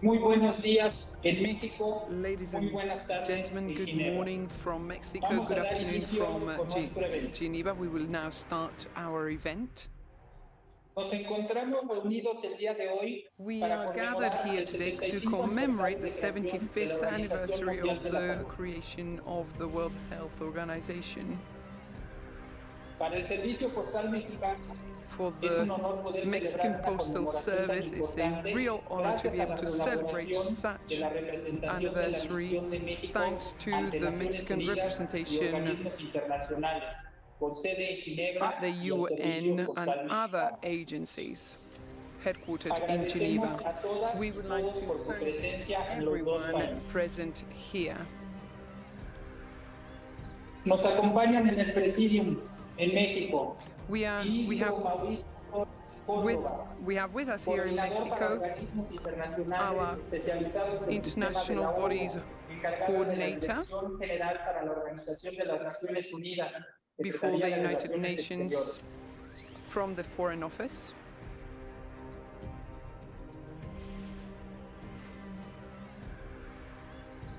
Muy buenos días en México, Ladies muy and buenas tardes gentlemen, en good Ginebra. morning from Mexico, Vamos a good dar afternoon inicio from con nuestro evento. Geneva. We will now start our event. Nos encontramos reunidos el día de hoy We para are gathered conmemorar here el today to 75 commemorate aniversario the de creación de la 75th Organización anniversary Mundial of de la the Salud. creation of the World Health Organization. Para el Servicio Postal Mexicano, For es un the honor poder Mexican celebrar una Postal conmemoración tan Service, it's a importante real honor to gracias be a able la to celebrate colaboración de such la representación de la anniversary misión de México thanks to ante the Naciones Mexican Unidas y representation organismos internacionales, con sede en at Ginebra the y el Servicio UN and Postal other Mexicano. agencies headquartered in Agradecemos Geneva. a todas We y would like todos to por su thank presencia en los dos everyone países. present here. Nos acompañan en el Presidium en México. We have with us here in Mexico our international bodies coordinator before the United Nations from the Foreign Office.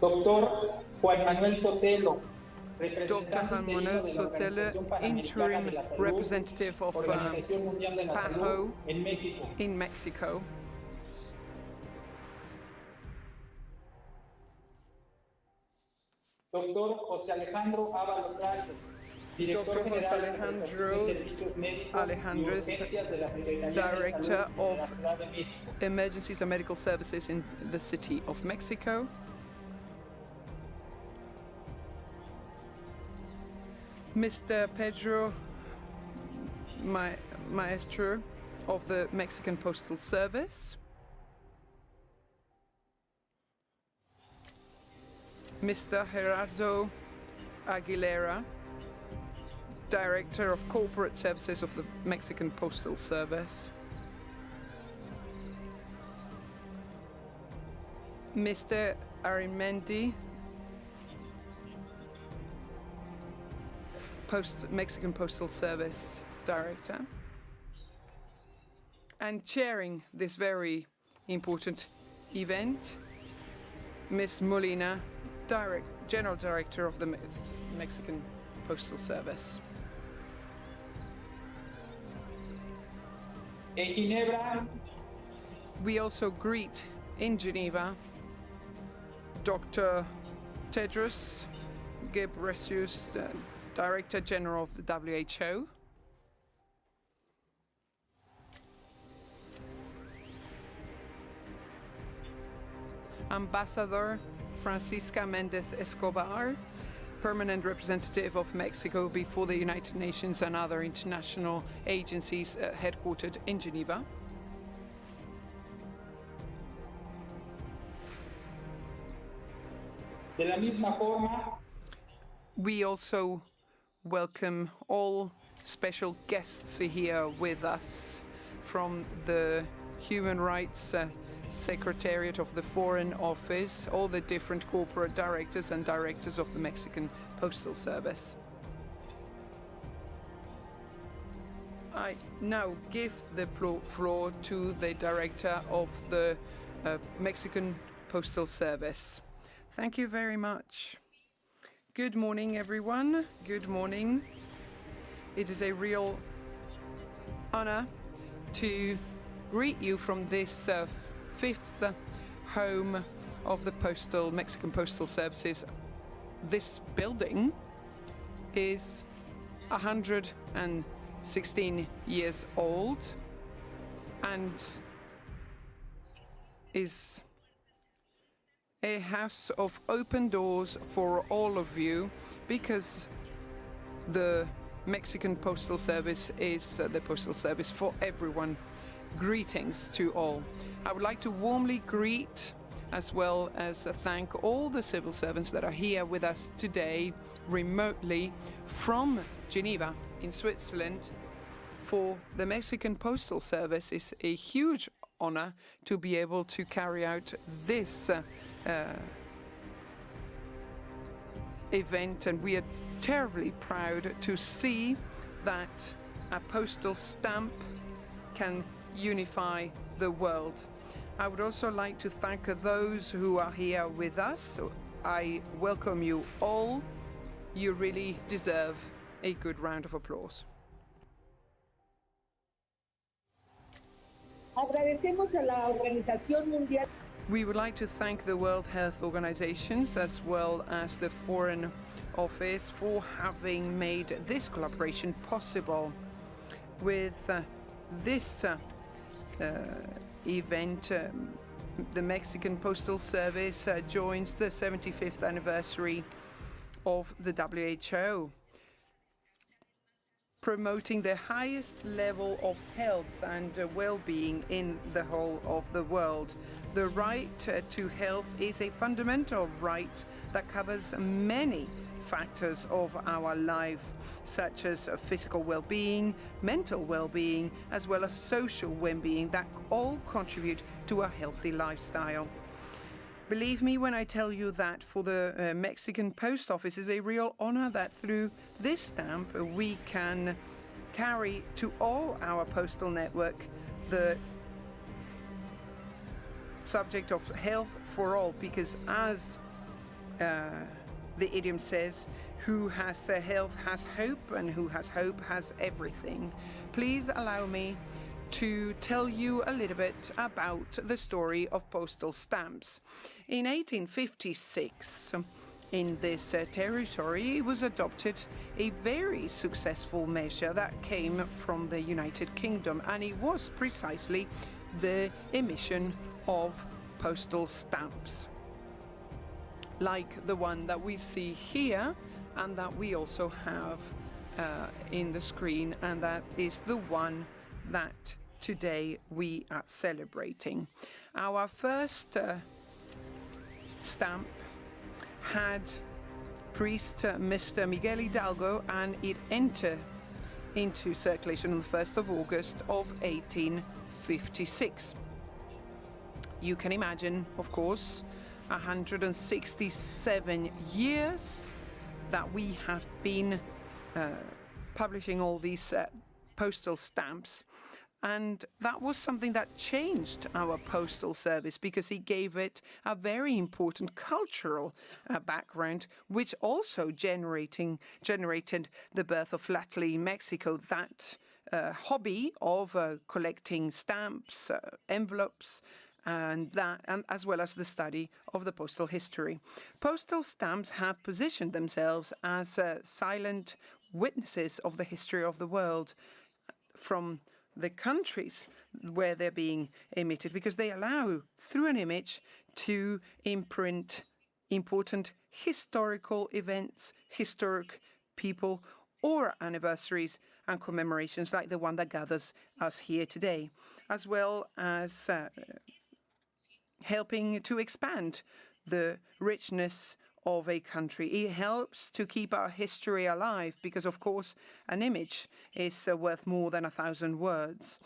Dr. Juan Manuel Sotelo, Dr. Juan Manuel Sotelo, interim representative of PAHO in Mexico. Dr. José Alejandro Ábalos Racho, Dr. José Alejandro, Director of Emergencies and Medical Services in the City of Mexico. Mr. Pedro Maestro of the Mexican Postal Service. Mr. Gerardo Aguilera, Director of Corporate Services of the Mexican Postal Service. Mr. Arimendi, Mexican Postal Service Director. And chairing this very important event, Ms. Molina, General Director of the Mexican Postal Service. En Ginebra, we also greet in Geneva Dr. Tedros Ghebreyesus, Director General of the WHO. Ambassador Francisca Mendez Escobar, Permanent Representative of Mexico before the United Nations and other international agencies headquartered in Geneva. De la misma forma, we also welcome all special guests here with us from the Human Rights Secretariat of the Foreign Office, all the different corporate directors and directors of the Mexican Postal Service. I now give the floor to the director of the Mexican Postal Service. Thank you very much. Good morning, everyone. Good morning. It is a real honor to greet you from this fifth home of the Mexican Postal Services. This building is 116 years old and is a house of open doors for all of you, because the Mexican Postal Service is the postal service for everyone. Greetings to all. I would like to warmly greet as well as thank all the civil servants that are here with us today remotely from Geneva in Switzerland. For the Mexican Postal Service, it's a huge honor to be able to carry out this event, and we are terribly proud to see that a postal stamp can unify the world. I would also like to thank those who are here with us. I welcome you all. You really deserve a good round of applause. Agradecemos a la Organización Mundial. We would like to thank the World Health Organizations as well as the Foreign Office for having made this collaboration possible. With this event, the Mexican Postal Service joins the 75th anniversary of the WHO, promoting the highest level of health and well-being in the whole of the world. The right to health is a fundamental right that covers many factors of our life, such as physical well-being, mental well-being, as well as social well-being that all contribute to a healthy lifestyle. Believe me when I tell you that for the Mexican Post Office is a real honor that through this stamp we can carry to all our postal network the subject of health for all, because as the idiom says, who has health has hope, and who has hope has everything. Please allow me to tell you a little bit about the story of postal stamps. In 1856, in this territory was adopted a very successful measure that came from the United Kingdom, and it was precisely the emission of postal stamps, like the one that we see here and that we also have in the screen, and that is the one that today we are celebrating. Our first stamp had priest Mr. Miguel Hidalgo, and it entered into circulation on the 1st of August of 1856. You can imagine, of course, 167 years that we have been publishing all these postal stamps. And that was something that changed our postal service, because it gave it a very important cultural background, which also generated the birth of lately Mexico, that hobby of collecting stamps, envelopes, and as well as the study of the postal history. Postal stamps have positioned themselves as silent witnesses of the history of the world from the countries where they're being emitted, because they allow, through an image, to imprint important historical events, historic people, or anniversaries and commemorations like the one that gathers us here today, as well as helping to expand the richness of a country. It helps to keep our history alive because, of course, an image is worth more than 1,000 words.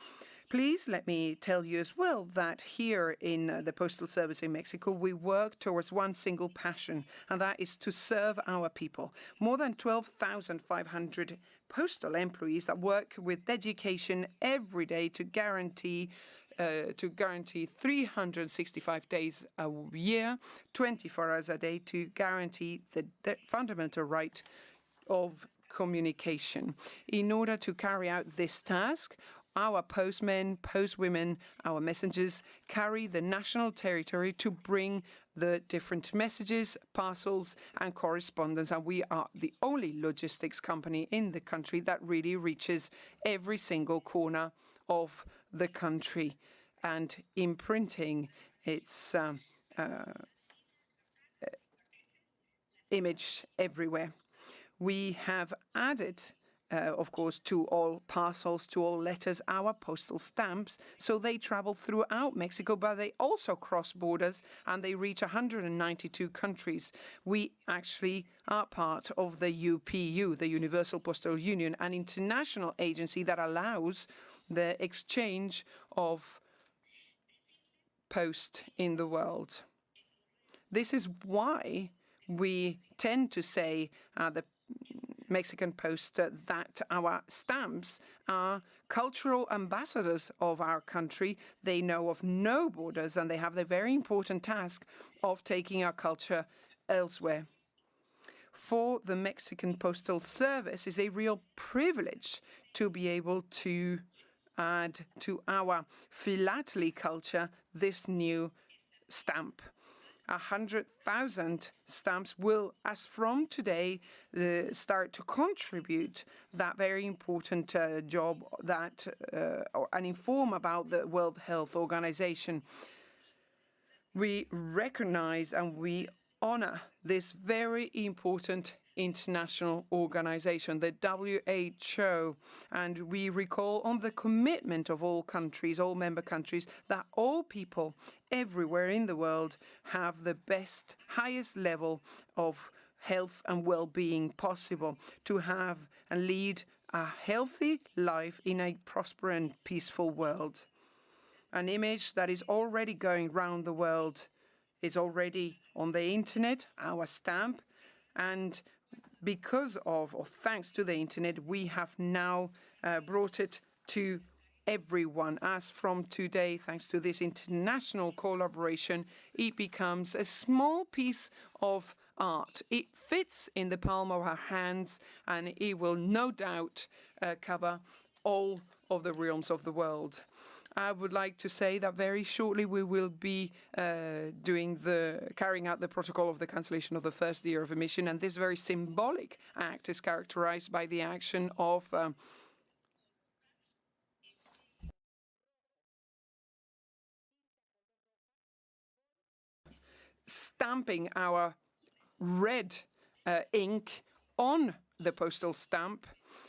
Please let me tell you as well that here in the Postal Service in Mexico, we work towards one single passion, and that is to serve our people. More than 12,500 postal employees that work with dedication every day to guarantee 365 days a year, 24 hours a day, to guarantee the fundamental right of communication. In order to carry out this task, our postmen, postwomen, our messengers carry the national territory to bring the different messages, parcels, and correspondence. And we are the only logistics company in the country that really reaches every single corner of the country and imprinting its image everywhere. We have added, of course, to all parcels, to all letters, our postal stamps, so they travel throughout Mexico, but they also cross borders and they reach 192 countries. We actually are part of the UPU, the Universal Postal Union, an international agency that allows the exchange of post in the world. This is why we tend to say the Mexican Post that our stamps are cultural ambassadors of our country. They know of no borders, and they have the very important task of taking our culture elsewhere. For the Mexican Postal Service, it's a real privilege to be able to add to our philately culture this new stamp. 100,000 stamps will, as from today, start to contribute that very important job that and inform about the World Health Organization. We recognize and we honor this very important international organization, the WHO, and we recall on the commitment of all countries, all member countries, that all people everywhere in the world have the best, highest level of health and well-being possible to have and lead a healthy life in a prosperous and peaceful world. An image that is already going round the world is already on the internet, our stamp, and because of, or thanks to the internet, we have now brought it to everyone. As from today, thanks to this international collaboration, it becomes a small piece of art. It fits in the palm of our hands, and it will no doubt cover all of the realms of the world. I would like to say that very shortly we will be carrying out the protocol of the cancellation of the first year of emission, and this very symbolic act is characterized by the action of stamping our red ink on the postal stamp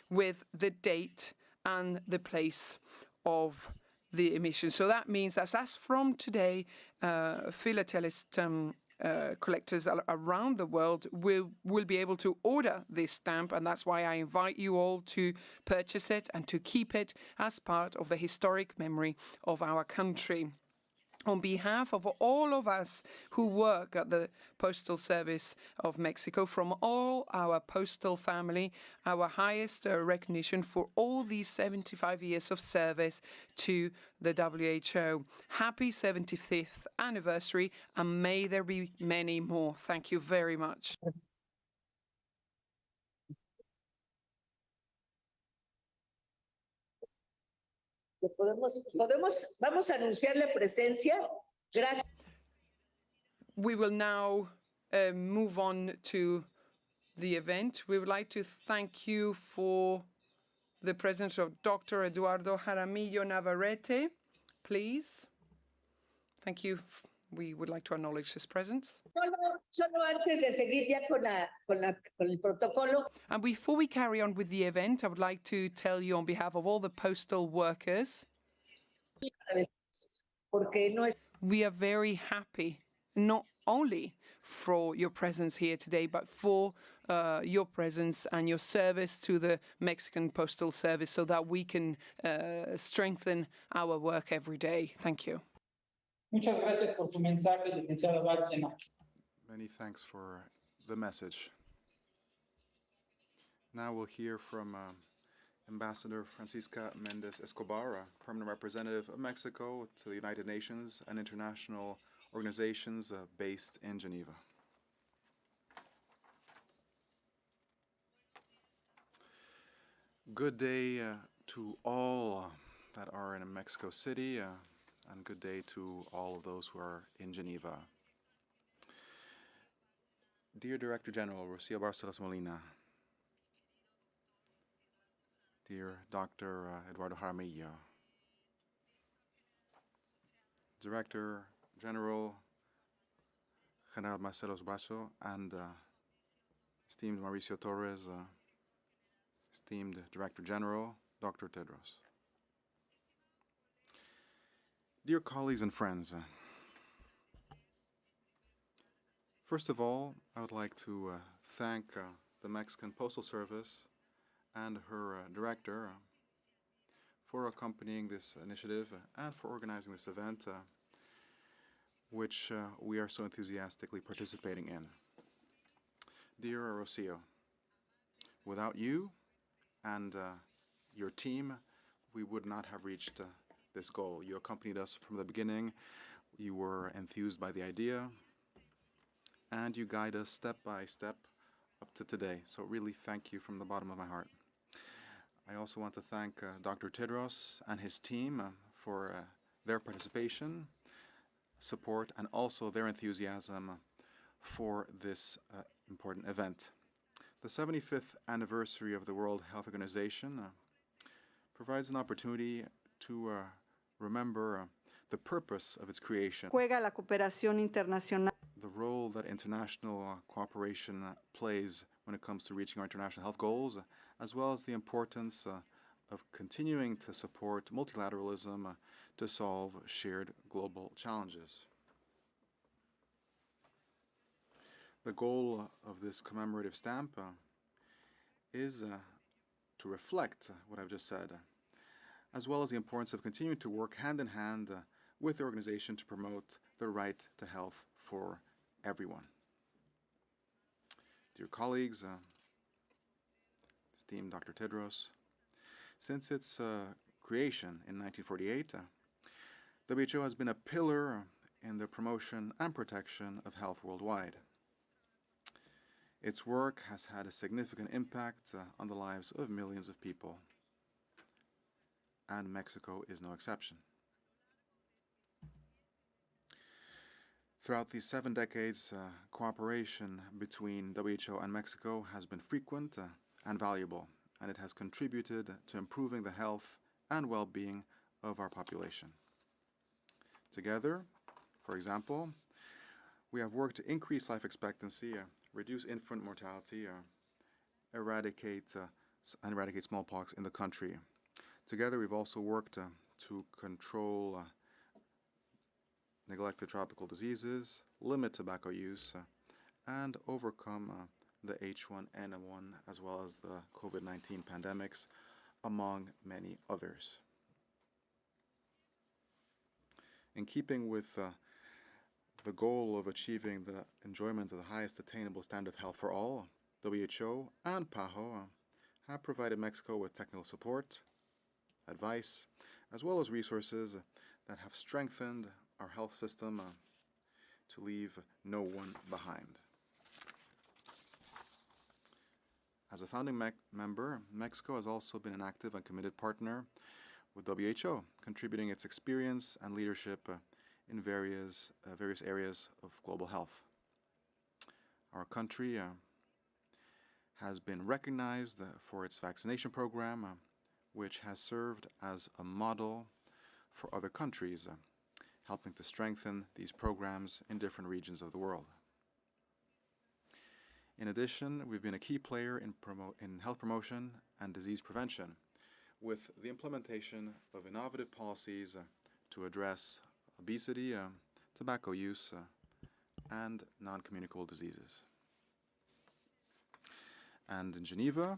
with the date and the place of the emission. So that means that as from today, philatelist collectors around the world will be able to order this stamp, and that's why I invite you all to purchase it and to keep it as part of the historic memory of our country. On behalf of all of us who work at the Postal Service of Mexico, from all our postal family, our highest recognition for all these 75 years of service to the WHO. Happy 75th anniversary, and may there be many more. Thank you very much. Vamos a anunciar la presencia. Gracias. We will now move on to the event. We would like to thank you for the presence of Dr. Eduardo Jaramillo Navarrete, please. Thank you. We would like to acknowledge his presence. Solo antes de seguir ya con el protocolo. And before we carry on with the event, I would like to tell you on behalf of all the postal workers, we are very happy, not only for your presence here today, but for your presence and your service to the Mexican Postal Service so that we can strengthen our work every day. Thank you. Muchas gracias por su mensaje, licenciado Bárcena. Many thanks for the message. Now we'll hear from Ambassador Francisca Mendez Escobar, permanent representative of Mexico to the United Nations and international organizations based in Geneva. Good day to all that are in Mexico City, and good day to all of those who are in Geneva. Dear Director General Rocio Barcelos Molina, dear Dr. Eduardo Jaramillo, Director General General Marcelo Brazo, and esteemed Mauricio Torres, esteemed Director General Dr. Tedros. Dear colleagues and friends, first of all, I would like to thank the Mexican Postal Service and her director for accompanying this initiative and for organizing this event, which we are so enthusiastically participating in. Dear Rocio, Without you and your team, we would not have reached this goal. You accompanied us from the beginning. You were enthused by the idea, and you guide us step by step up to today. So really thank you from the bottom of my heart. I also want to thank Dr. Tedros and his team for their participation, support, and also their enthusiasm for this important event. The 75th anniversary of the World Health Organization provides an opportunity to remember the purpose of its creation, juega la cooperación internacional the role that international cooperation plays when it comes to reaching our international health goals, as well as the importance of continuing to support multilateralism to solve shared global challenges. The goal of this commemorative stamp is to reflect what I've just said, as well as the importance of continuing to work hand in hand with the organization to promote the right to health for everyone. Dear colleagues, esteemed Dr. Tedros, since its creation in 1948, WHO has been a pillar in the promotion and protection of health worldwide. Its work has had a significant impact on the lives of millions of people, and Mexico is no exception. Throughout these 7 decades, cooperation between WHO and Mexico has been frequent and valuable, and it has contributed to improving the health and well-being of our population. Together, for example, we have worked to increase life expectancy, reduce infant mortality, eradicate smallpox in the country. Together, we've also worked to control neglected tropical diseases, limit tobacco use, and overcome the H1N1 as well as the COVID-19 pandemics, among many others. In keeping with the goal of achieving the enjoyment of the highest attainable standard of health for all, WHO and PAHO have provided Mexico with technical support, advice, as well as resources that have strengthened our health system to leave no one behind. As a founding member, Mexico has also been an active and committed partner with WHO, contributing its experience and leadership in various areas of global health. Our country has been recognized for its vaccination program, which has served as a model for other countries, helping to strengthen these programs in different regions of the world. In addition, we've been a key player in health promotion and disease prevention, with the implementation of innovative policies to address obesity, tobacco use, and non-communicable diseases. And in Geneva,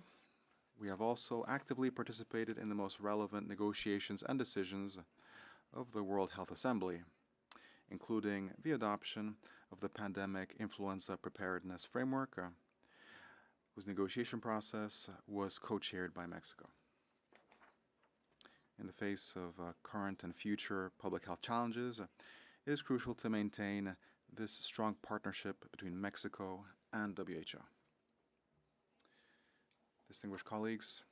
we have also actively participated in the most relevant negotiations and decisions of the World Health Assembly, including the adoption of the Pandemic Influenza Preparedness Framework, whose negotiation process was co-chaired by Mexico. In the face of current and future public health challenges, it is crucial to maintain this strong partnership between Mexico and WHO. Distinguished colleagues,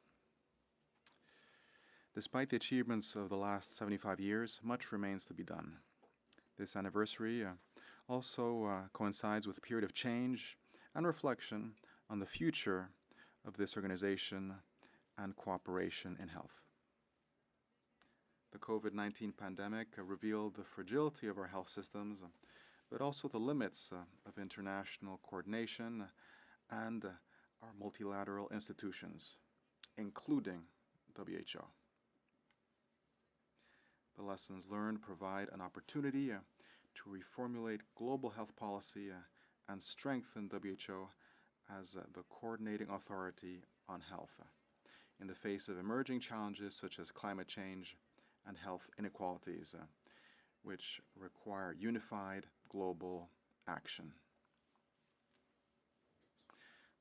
despite the achievements of the last 75 years, much remains to be done. This anniversary also coincides with a period of change and reflection on the future of this organization and cooperation in health. The COVID-19 pandemic revealed the fragility of our health systems, but also the limits of international coordination and our multilateral institutions, including WHO. The lessons learned provide an opportunity to reformulate global health policy and strengthen WHO as the coordinating authority on health in the face of emerging challenges such as climate change and health inequalities, which require unified global action.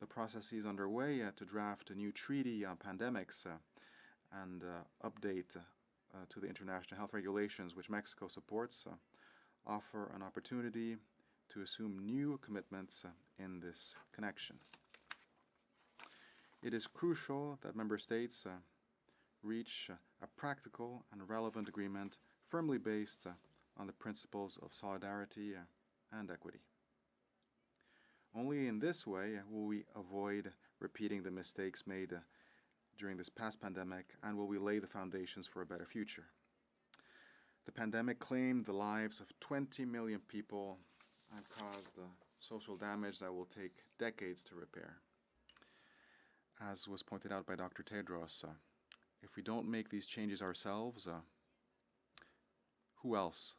the processes underway to draft a new treaty on pandemics and update to the international health regulations which Mexico supports offer an opportunity to assume new commitments in this connection. It is crucial that member states reach a practical and relevant agreement firmly based on the principles of solidarity and equity. Only in this way will we avoid repeating the mistakes made during this past pandemic, and will we lay the foundations for a better future. The pandemic claimed the lives of 20 million people and caused social damage that will take decades to repair. As was pointed out by Dr. Tedros, if we don't make these changes ourselves, who else?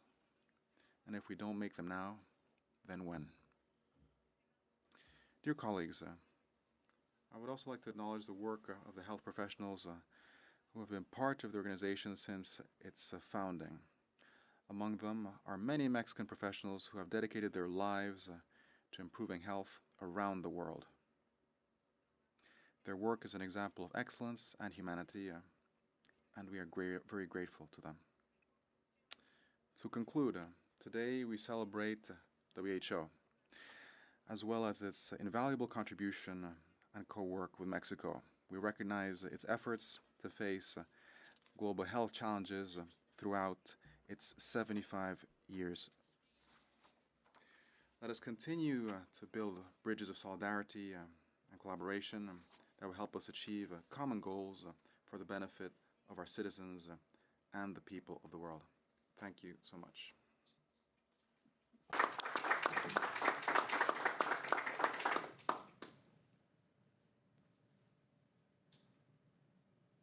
And if we don't make them now, then when? Dear colleagues, I would also like to acknowledge the work of the health professionals who have been part of the organization since its founding. Among them are many Mexican professionals who have dedicated their lives to improving health around the world. Their work is an example of excellence and humanity, and we are very grateful to them. To conclude, today we celebrate WHO, as well as its invaluable contribution and co-work with Mexico. We recognize its efforts to face global health challenges throughout its 75 years. Let us continue to build bridges of solidarity and collaboration that will help us achieve common goals for the benefit of our citizens and the people of the world. Thank you so much.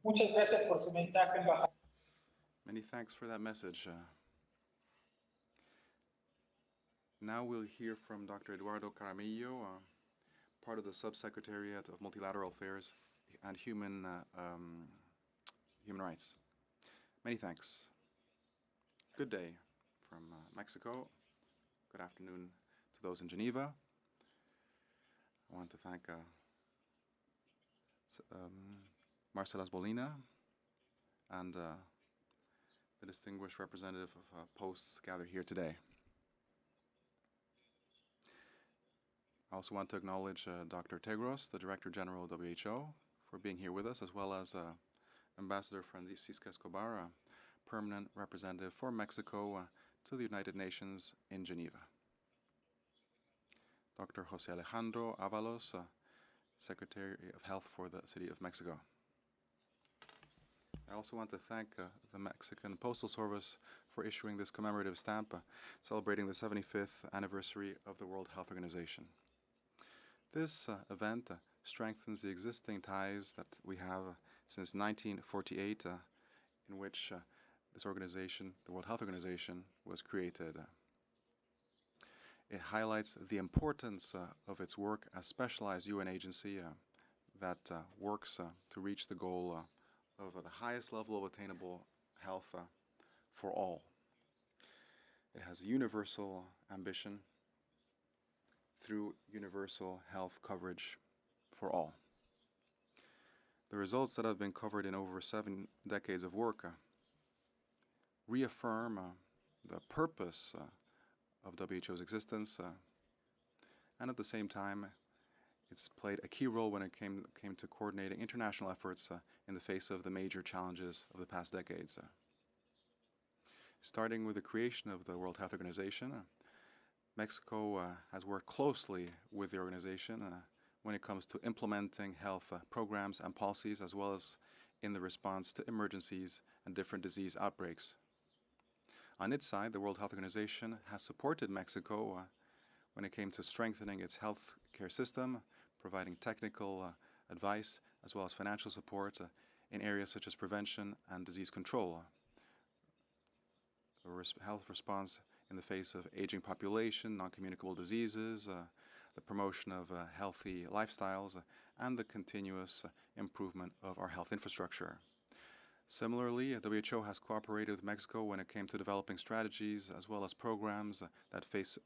Muchas gracias por su mensaje, embajador. Many thanks for that message. Now we'll hear from Dr. Eduardo Caramillo, part of the Subsecretariat of Multilateral Affairs and Human Rights. Many thanks. Good day from Mexico. Good afternoon to those in Geneva. I want to thank Marcela Bolina and the distinguished representative of Posts gathered here today. I also want to acknowledge Dr. Tedros, the Director General of WHO, for being here with us, as well as Ambassador Francisca Escobar, Permanent Representative for Mexico to the United Nations in Geneva. Dr. Jose Alejandro Avalos, Secretary of Health for the City of Mexico. I also want to thank the Mexican Postal Service for issuing this commemorative stamp celebrating the 75th anniversary of the World Health Organization. This event strengthens the existing ties that we have since 1948, in which this organization, the World Health Organization, was created. It highlights the importance of its work as a specialized UN agency that works to reach the goal of the highest level of attainable health for all. It has a universal ambition through universal health coverage for all. The results that have been covered in over 7 decades of work reaffirm the purpose of WHO's existence, and at the same time, it's played a key role when it came to coordinating international efforts in the face of the major challenges of the past decades. Starting with the creation of the World Health Organization, Mexico has worked closely with the organization when it comes to implementing health programs and policies, as well as in the response to emergencies and different disease outbreaks. On its side, the World Health Organization has supported Mexico when it came to strengthening its health care system, providing technical advice as well as financial support in areas such as prevention and disease control. Health response in the face of aging population, non-communicable diseases, the promotion of healthy lifestyles, and the continuous improvement of our health infrastructure. Similarly, WHO has cooperated with Mexico when it came to developing strategies as well as programs that face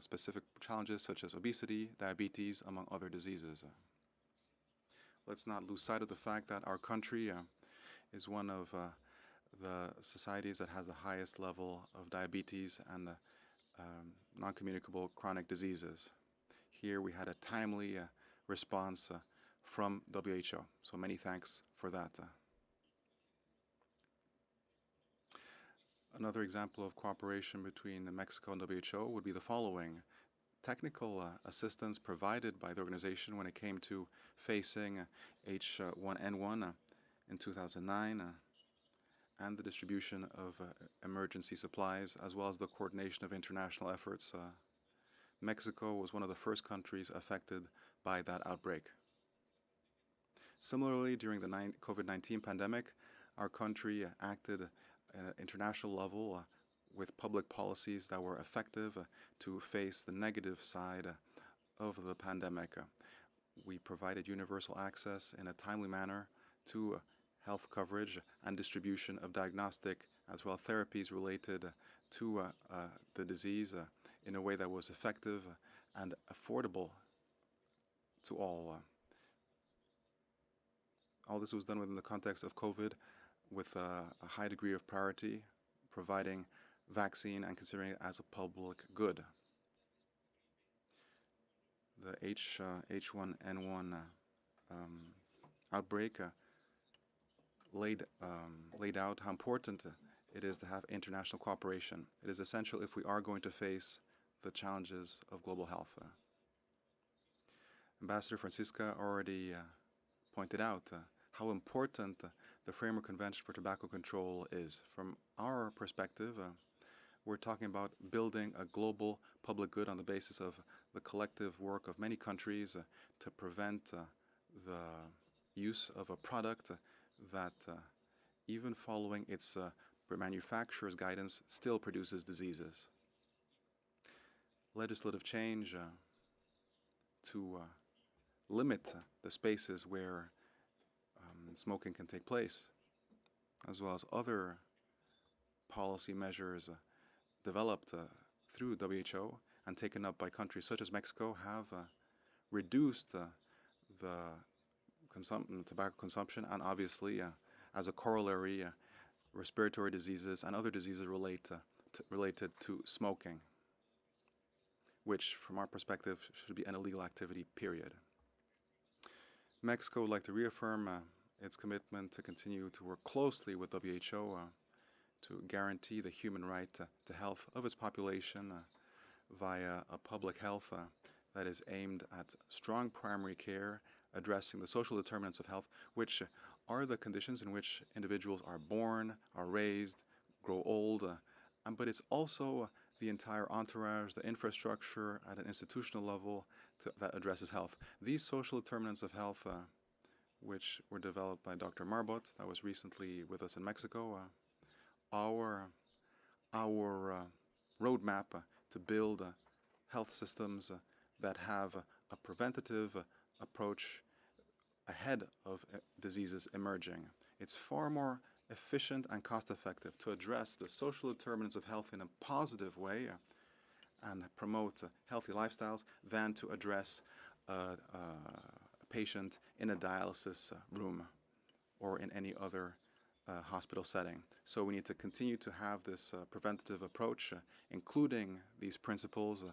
specific challenges such as obesity, diabetes, among other diseases. Let's not lose sight of the fact that our country is one of the societies that has the highest level of diabetes and non-communicable chronic diseases. Here we had a timely response from WHO, so many thanks for that. Another example of cooperation between Mexico and WHO would be the following. Technical assistance provided by the organization when it came to facing H1N1 in 2009 and the distribution of emergency supplies, as well as the coordination of international efforts. Mexico was one of the first countries affected by that outbreak. Similarly, during the COVID-19 pandemic, our country acted at an international level with public policies that were effective to face the negative side of the pandemic. We provided universal access in a timely manner to health coverage and distribution of diagnostic as well as therapies related to the disease in a way that was effective and affordable to all. All this was done within the context of COVID with a high degree of priority, providing vaccine and considering it as a public good. The H1N1 outbreak laid out how important it is to have international cooperation. It is essential if we are going to face the challenges of global health. Ambassador Francisca already pointed out how important the Framework Convention for Tobacco Control is. From our perspective, we're talking about building a global public good on the basis of the collective work of many countries to prevent the use of a product that, even following its manufacturer's guidance, still produces diseases. Legislative change to limit the spaces where smoking can take place, as well as other policy measures developed through WHO and taken up by countries such as Mexico, have reduced the tobacco consumption, and obviously, as a corollary, respiratory diseases and other diseases related to smoking, which, from our perspective, should be an illegal activity, period. Mexico would like to reaffirm its commitment to continue to work closely with WHO to guarantee the human right to health of its population via a public health that is aimed at strong primary care, addressing the social determinants of health, which are the conditions in which individuals are born, are raised, grow old, but it's also the entire entourage, the infrastructure at an institutional level that addresses health. These social determinants of health, which were developed by Dr. Marbot, that was recently with us in Mexico, our roadmap to build health systems that have a preventative approach ahead of diseases emerging. It's far more efficient and cost-effective to address the social determinants of health in a positive way and promote healthy lifestyles than to address a patient in a dialysis room or in any other hospital setting. So we need to continue to have this preventative approach, including these principles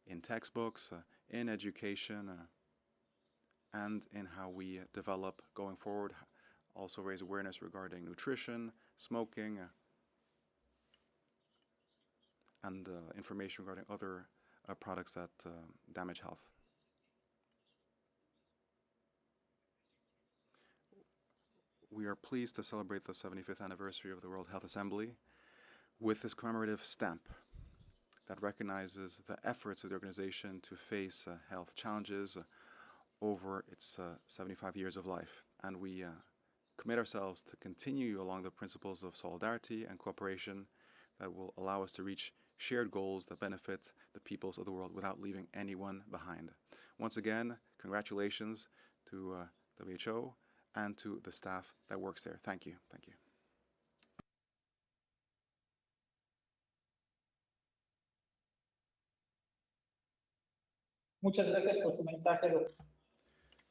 in textbooks, in education, and in how we develop going forward. Also raise awareness regarding nutrition, smoking, and information regarding other products that damage health. We are pleased to celebrate the 75th anniversary of the World Health Assembly with this commemorative stamp that recognizes the efforts of the organization to face health challenges over its 75 years of life. And we commit ourselves to continue along the principles of solidarity and cooperation that will allow us to reach shared goals that benefit the peoples of the world without leaving anyone behind. Once again, congratulations to WHO and to the staff that works there. Thank you. Thank you. Muchas gracias por su mensaje, doctor.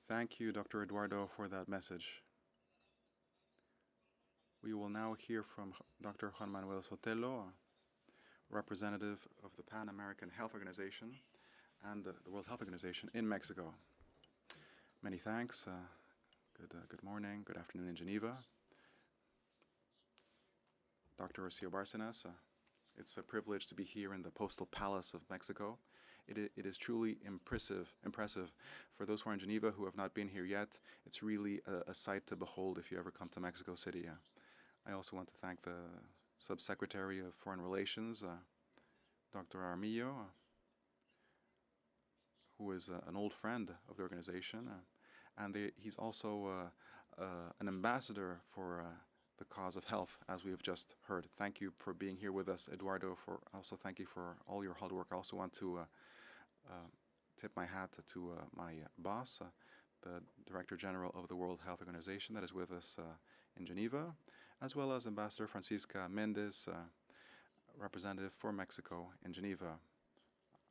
Thank you, Dr. Eduardo, for that message. We will now hear from Dr. Juan Manuel Sotelo, representative of the Pan American Health Organization and the World Health Organization in Mexico. Many thanks. Good morning, good afternoon in Geneva. Dr. Rocio Bárcenas, it's a privilege to be here in the Postal Palace of Mexico. It is truly impressive. For those who are in Geneva who have not been here yet, it's really a sight to behold if you ever come to Mexico City. I also want to thank the Subsecretary of Foreign Relations, Dr. Armillo, who is an old friend of the organization, and he's also an ambassador for the cause of health, as we have just heard. Thank you for being here with us, Eduardo. Also thank you for all your hard work. I also want to tip my hat to my boss, the Director General of the World Health Organization, that is with us in Geneva, as well as Ambassador Francisca Mendez, representative for Mexico in Geneva.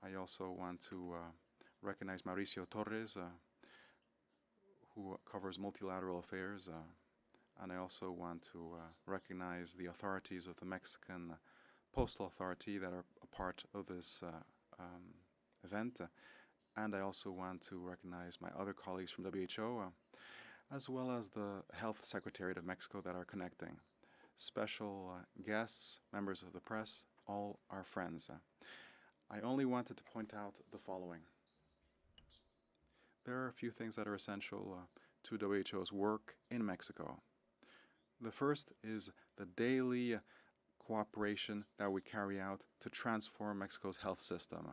I also want to recognize Mauricio Torres, who covers multilateral affairs, and I also want to recognize the authorities of the Mexican Postal Authority that are a part of this event, and I also want to recognize my other colleagues from WHO, as well as the Health Secretariat of Mexico that are connecting. Special guests, members of the press, all our friends. I only wanted to point out the following. There are a few things that are essential to WHO's work in Mexico. The first is the daily cooperation that we carry out to transform Mexico's health system.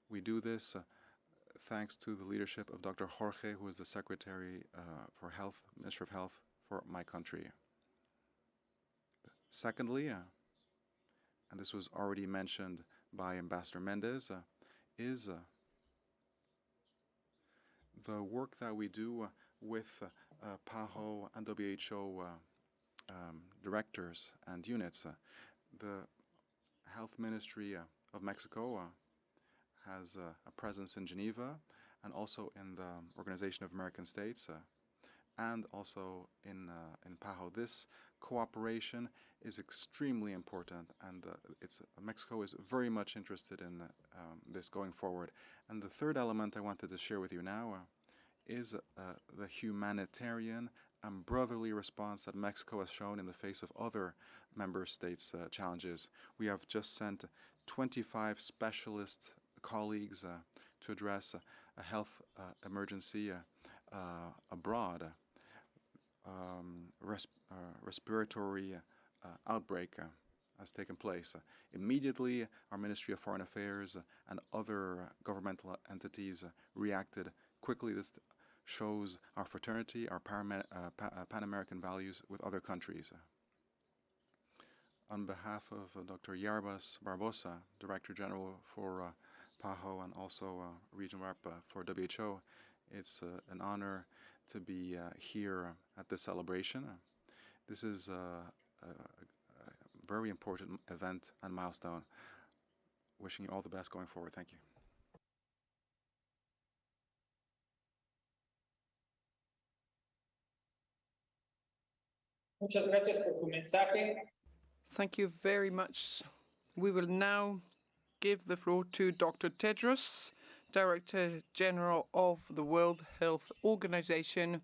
We do this thanks to the leadership of Dr. Jorge, who is the Secretary for Health, Minister of Health for my country. Secondly, and this was already mentioned by Ambassador Mendez, is the work that we do with PAHO and WHO directors and units. The Health Ministry of Mexico has a presence in Geneva and also in the Organization of American States and also in PAHO. This cooperation is extremely important, and Mexico is very much interested in this going forward. And the third element I wanted to share with you now is the humanitarian and brotherly response that Mexico has shown in the face of other member states' challenges. We have just sent 25 specialist colleagues to address a health emergency abroad. Respiratory outbreak has taken place. Immediately, our Ministry of Foreign Affairs and other governmental entities reacted quickly. This shows our fraternity, our Pan-American values with other countries. On behalf of Dr. Yarbas Barbosa, Director General for PAHO and also Regional Rep for WHO, it's an honor to be here at this celebration. This is a very important event and milestone. Wishing you all the best going forward. Thank you. Muchas gracias por su mensaje. Thank you very much. We will now give the floor to Dr. Tedros, Director General of the World Health Organization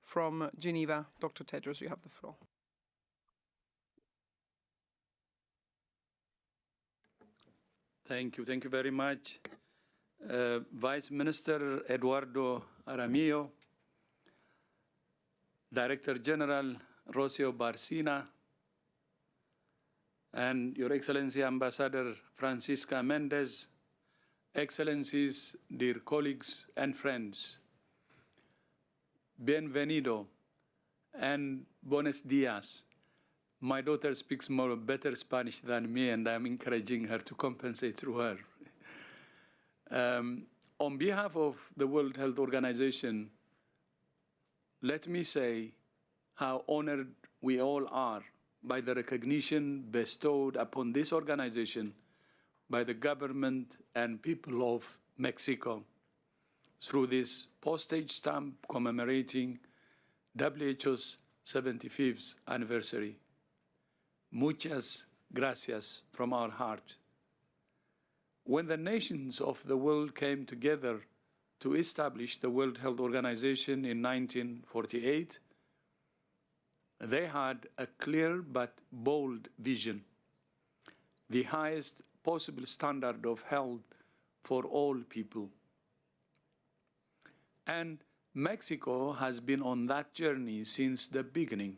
from Geneva. Dr. Tedros, you have the floor. Thank you very much. Vice Minister Eduardo Aramillo, Director General Rocio Bárcenas, and Your Excellency Ambassador Francisca Mendez, Excellencies, dear colleagues and friends, bienvenido and buenos dias. My daughter speaks better Spanish than me, and I'm encouraging her to compensate through her. On behalf of the World Health Organization, let me say how honored we all are by the recognition bestowed upon this organization by the government and people of Mexico. through this postage stamp commemorating WHO's 75th anniversary. Muchas gracias from our heart. When the nations of the world came together to establish the World Health Organization in 1948, they had a clear but bold vision: the highest possible standard of health for all people. And Mexico has been on that journey since the beginning.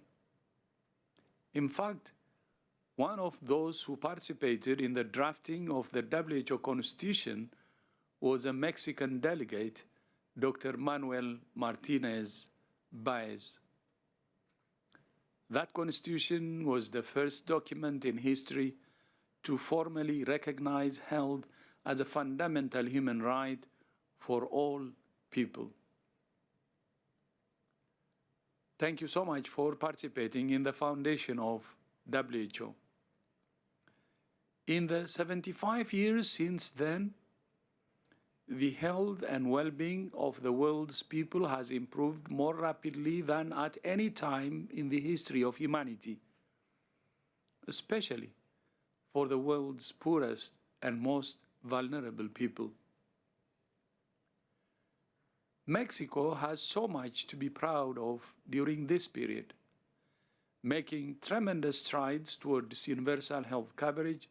In fact, one of those who participated in the drafting of the WHO Constitution was a Mexican delegate, Dr. Manuel Martinez Baez. That constitution was the first document in history to formally recognize health as a fundamental human right for all people. Thank you so much for participating in the foundation of WHO. In the 75 years since then, the health and well-being of the world's people has improved more rapidly than at any time in the history of humanity, especially for the world's poorest and most vulnerable people. Mexico has so much to be proud of during this period, making tremendous strides towards universal health coverage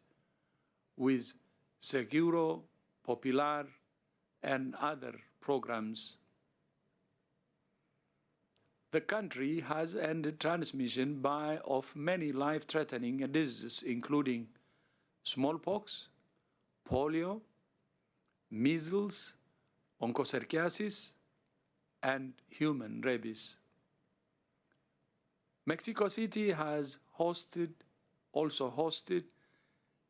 with Seguro Popular and other programs. The country has ended transmission of many life-threatening diseases, including smallpox, polio, measles, onchocerciasis, and human rabies. Mexico City has also hosted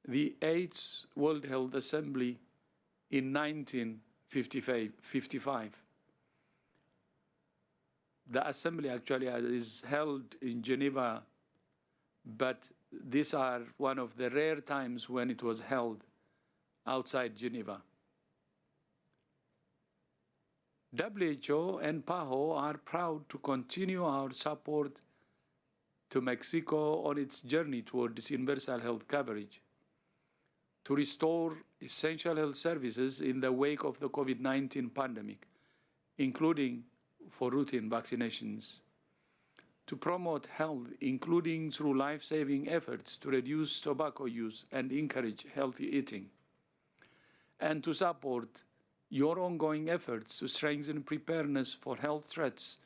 the 8th World Health Assembly in 1955. The assembly actually is held in Geneva, but these are one of the rare times when it was held outside Geneva. WHO and PAHO are proud to continue our support to Mexico on its journey towards universal health coverage, to restore essential health services in the wake of the COVID-19 pandemic, including for routine vaccinations, to promote health, including through life-saving efforts to reduce tobacco use and encourage healthy eating, and to support your ongoing efforts to strengthen preparedness for health threats,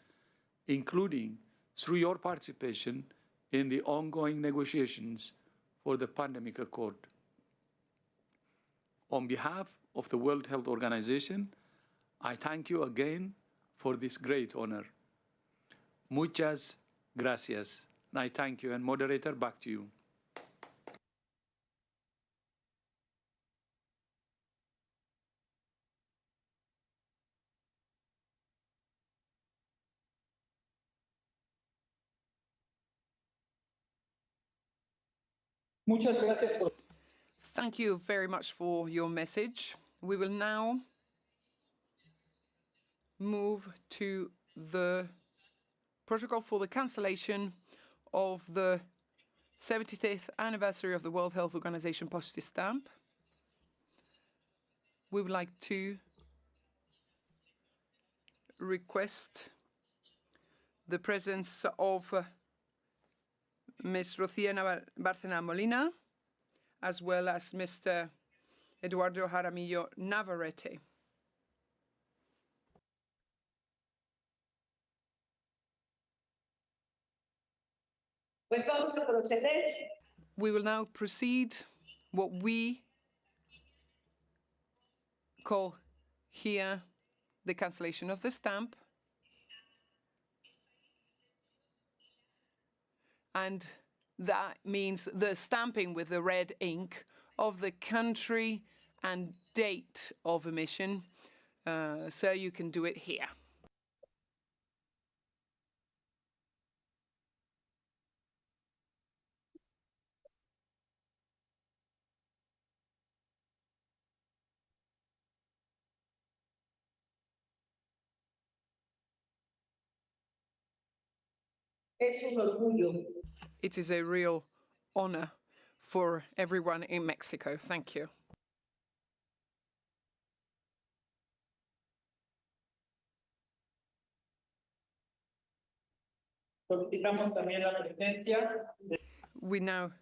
including through your participation in the ongoing negotiations for the pandemic accord. On behalf of the World Health Organization, I thank you again for this great honor. Muchas gracias. And I thank you. And moderator, back to you. Muchas gracias por... Thank you very much for your message. We will now move to the protocol for the cancellation of the 75th anniversary of the World Health Organization postage stamp. We would like to request the presence of Ms. Rociana Bárcena Molina, as well as Mr. Eduardo Jaramillo Navarrete. Pues vamos a proceder. We will now proceed what we call here the cancellation of the stamp. And that means the stamping with the red ink of the country and date of emission. So you can do it here. Es un orgullo. It is a real honor for everyone in Mexico. Thank you. Solicitamos también la presencia de We now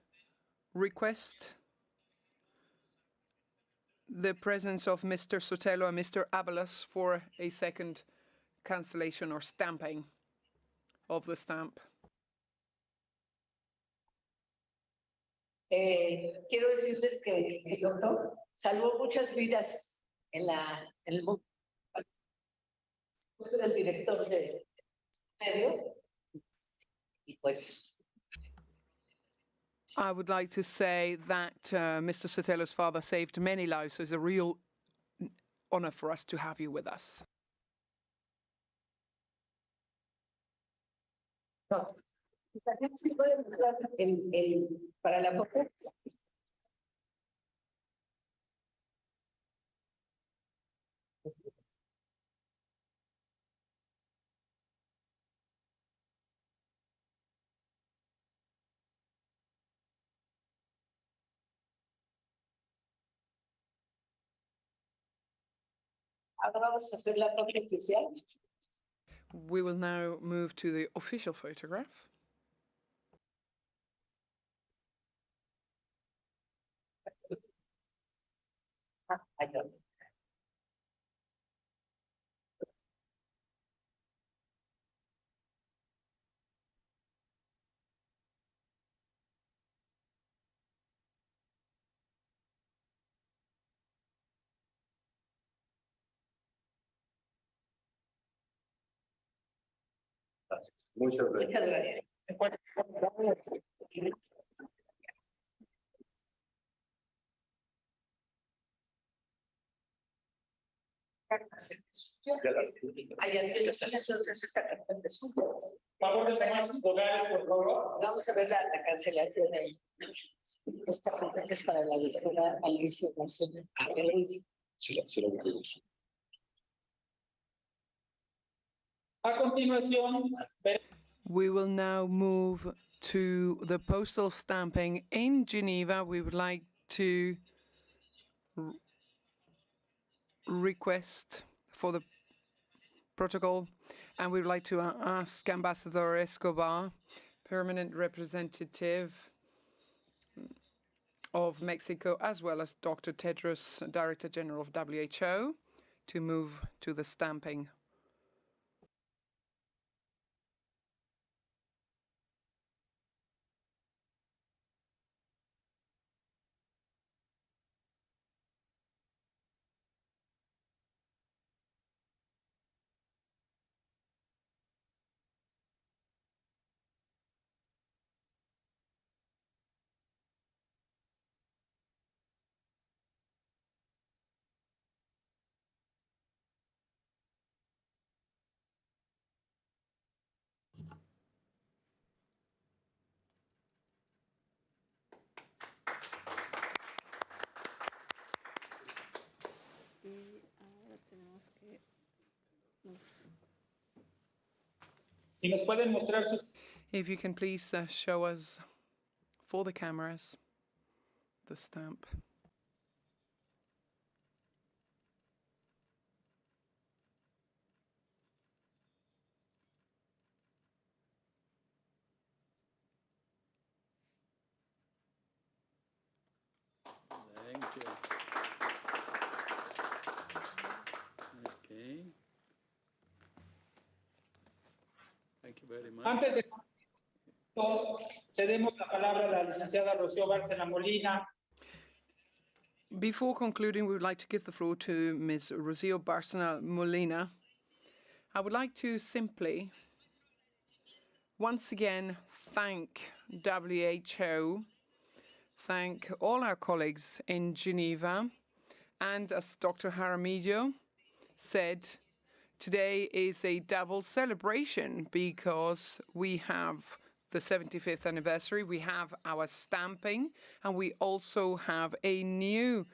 request the presence of Mr. Sotelo and Mr. Abelas for a second cancellation or stamping of the stamp. Quiero decirles que el doctor salvó muchas vidas en el mundo. Yo era el director de medio y pues I would like to say that Mr. Sotelo's father saved many lives, so it's a real honor for us to have you with us. no. También se puede mostrar para la foto. Ahora vamos a hacer la foto oficial. We will now move to the official photograph. Ayun. Muchas gracias. favor de tomar sus lugares, por favor. Vamos a ver la cancelación ahí. Esta carpeta es para la doctora Alicia González. A continuación, We will now move to the postal stamping in Geneva. We would like to request for the protocol, and we would like to ask Ambassador Escobar, permanent representative of Mexico, as well as Dr. Tedros, Director General of WHO, to move to the stamping. Y ahora tenemos que si nos pueden mostrar sus If you can please show us for the cameras the stamp. Thank you. Okay. Thank you very much. Antes de cedemos la palabra a la licenciada Rocío Bárcena Molina. Before concluding, we would like to give the floor to Ms. Rocio Bárcena Molina. I would like to simply once again thank WHO, thank all our colleagues in Geneva, and as Dr. Jaramillo said, today is a double celebration because we have the 75th anniversary, we have our stamping, and we also have a new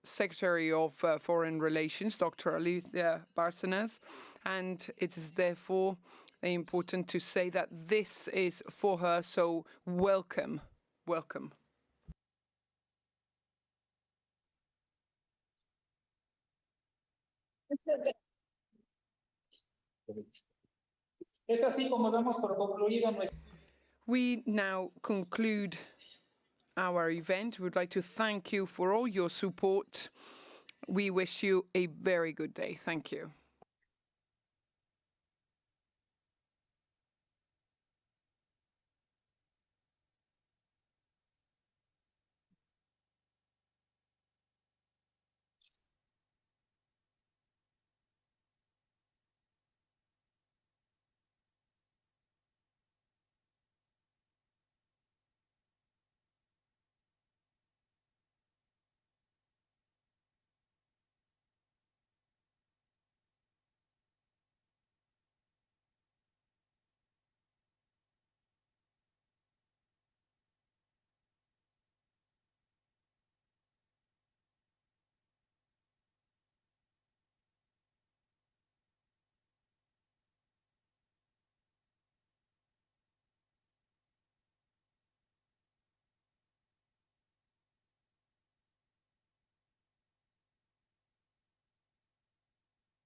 Secretary of Foreign Relations, Dr. Alicia Bárcenas, and it is therefore important to say that this is for her, so welcome, welcome. Es así como damos por concluido nuestro. We now conclude our event. We would like to thank you for all your support. We wish you a very good day. Thank you.